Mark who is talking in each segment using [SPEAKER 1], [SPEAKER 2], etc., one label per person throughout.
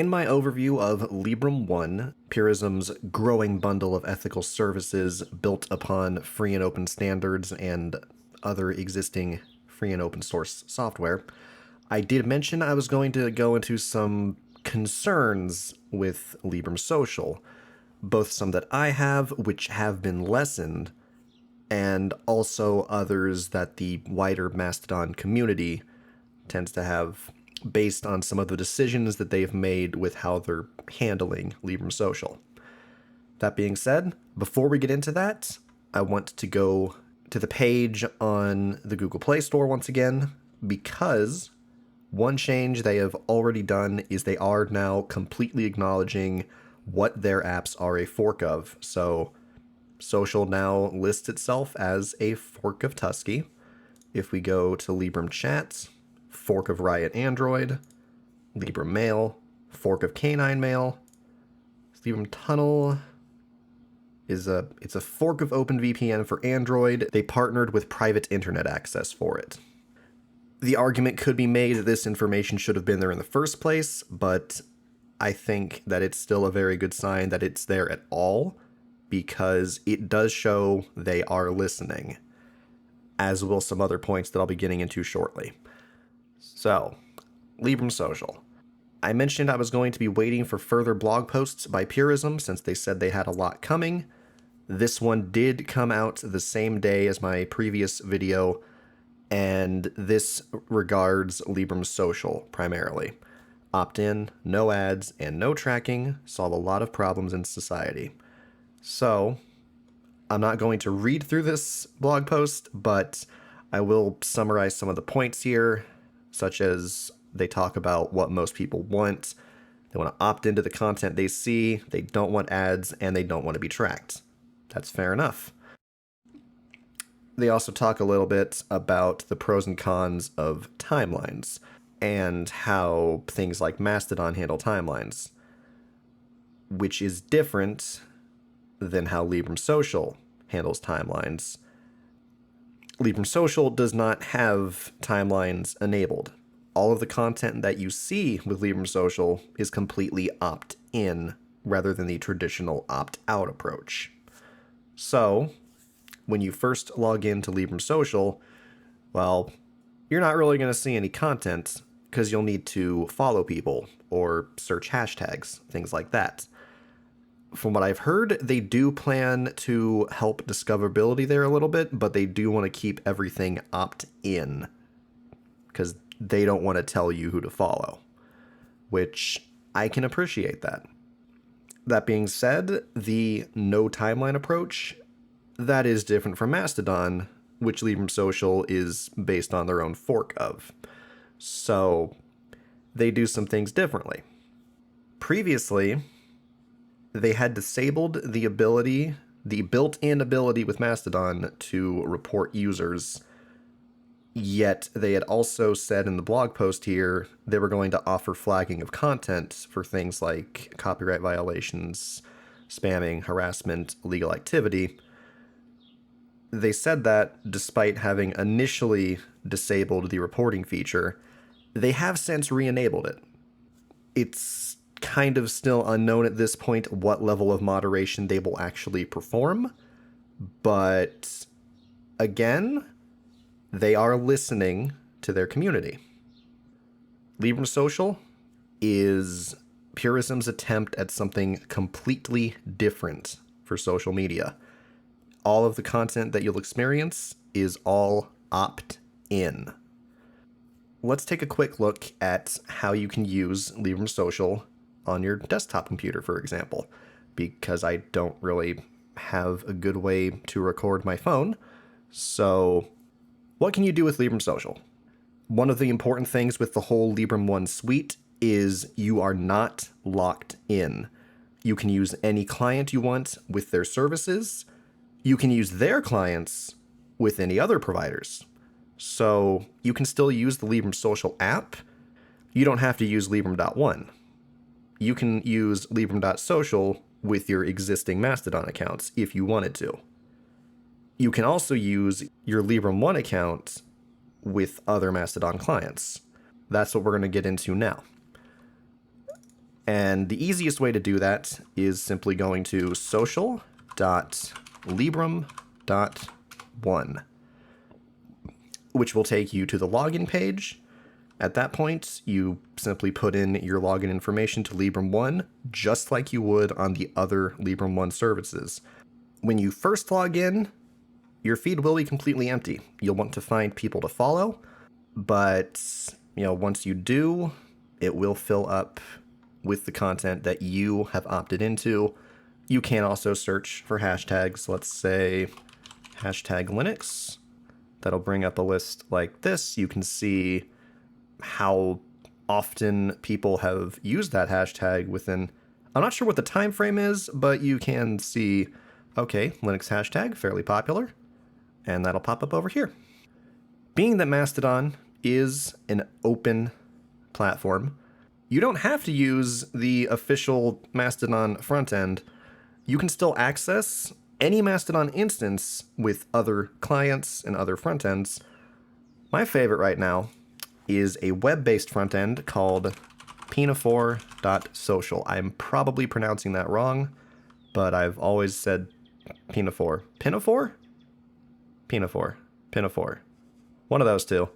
[SPEAKER 1] In my overview of Librem 1, Purism's growing bundle of ethical services built upon free and open standards and other existing free and open source software, I did mention I was going to go into some concerns with Librem Social, both some that I have, which have been lessened, and also others that the wider Mastodon community tends to have based on some of the decisions that they've made with how they're handling Librem Social. That being said, before we get into that, I want to go to the page on the Google Play Store once again, because one change they have already done is they are now completely acknowledging what their apps are a fork of. So Social now lists itself as a fork of Tusky. If we go to Librem Chat, fork of Riot Android, Librem Mail, fork of Canine Mail. Librem Tunnel is it's a fork of OpenVPN for Android. They partnered with private internet access for it. The argument could be made that this information should have been there in the first place, but I think that it's still a very good sign that it's there at all, because it does show they are listening, as will some other points that I'll be getting into shortly. So, Librem Social. I mentioned I was going to be waiting for further blog posts by Purism since they said they had a lot coming. This one did come out the same day as my previous video, and this regards Librem Social primarily. Opt-in, no ads, and no tracking solve a lot of problems in society. So, I'm not going to read through this blog post, but I will summarize some of the points here, such as they talk about what most people want. They want to opt into the content they see, they don't want ads, and they don't want to be tracked. That's fair enough. They also talk a little bit about the pros and cons of timelines and how things like Mastodon handle timelines, which is different than how Librem Social handles timelines. Librem Social does not have timelines enabled. All of the content that you see with Librem Social is completely opt-in rather than the traditional opt-out approach. So, when you first log into Librem Social, well, you're not really going to see any content because you'll need to follow people or search hashtags, things like that. From what I've heard, they do plan to help discoverability there a little bit, but they do want to keep everything opt-in because they don't want to tell you who to follow, which I can appreciate that. That being said, the no timeline approach, that is different from Mastodon, which Librem Social is based on their own fork of. So they do some things differently. Previously, they had disabled the built-in ability with Mastodon to report users, yet they had also said in the blog post here they were going to offer flagging of content for things like copyright violations, spamming, harassment, illegal activity. They said that despite having initially disabled the reporting feature, they have since re-enabled it. It's kind of still unknown at this point what level of moderation they will actually perform, but again, they are listening to their community. Librem Social is Purism's attempt at something completely different for social media. All of the content that you'll experience is all opt-in. Let's take a quick look at how you can use Librem Social on your desktop computer, for example, because I don't really have a good way to record my phone. So, what can you do with Librem Social? One of the important things with the whole Librem 1 suite is you are not locked in. You can use any client you want with their services. You can use their clients with any other providers. So you can still use the Librem Social app. You don't have to use Librem.1. You can use Librem.social with your existing Mastodon accounts if you wanted to. You can also use your Librem 1 account with other Mastodon clients. That's what we're going to get into now. And the easiest way to do that is simply going to social.librem.1, which will take you to the login page. At that point, you simply put in your login information to Librem 1, just like you would on the other Librem 1 services. When you first log in, your feed will be completely empty. You'll want to find people to follow, but once you do, it will fill up with the content that you have opted into. You can also search for hashtags. Let's say hashtag Linux. That'll bring up a list like this. You can see how often people have used that hashtag within, I'm not sure what the time frame is, but you can see, okay, Linux hashtag, fairly popular, and that'll pop up over here. Being that Mastodon is an open platform, you don't have to use the official Mastodon front end. You can still access any Mastodon instance with other clients and other front ends. My favorite right now is a web-based front end called pinafore.social. I'm probably pronouncing that wrong, but I've always said pinafore. Pinafore? Pinafore. Pinafore. One of those two.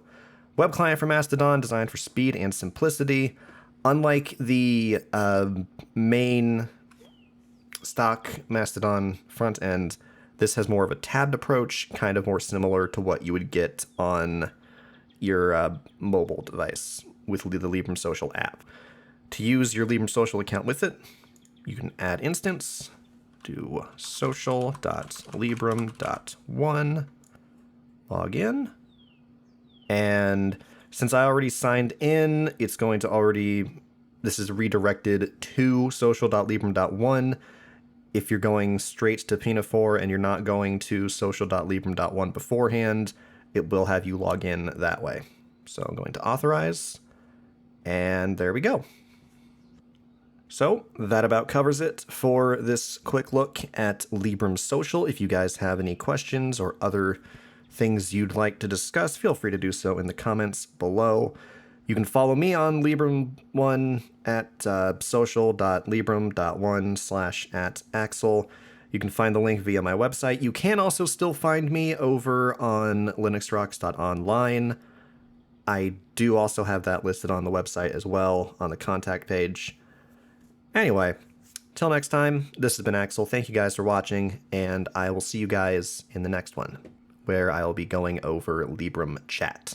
[SPEAKER 1] Web client for Mastodon designed for speed and simplicity. Unlike the main stock Mastodon front end, this has more of a tabbed approach, kind of more similar to what you would get on your mobile device with the Librem Social app. To use your Librem Social account with it, you can add instance, do social.librem.1, log in, and since I already signed in, it's going to this is redirected to social.librem.1. If you're going straight to Pinafore and you're not going to social.librem.1 beforehand, it will have you log in that way. So I'm going to authorize, and there we go. So that about covers it for this quick look at Librem Social. If you guys have any questions or other things you'd like to discuss, feel free to do so in the comments below. You can follow me on Librem1 at social.librem.1/@Axel. You can find the link via my website. You can also still find me over on linuxrocks.online. I do also have that listed on the website as well on the contact page. Anyway, till next time, this has been Axel. Thank you guys for watching, and I will see you guys in the next one, where I will be going over Librem Chat.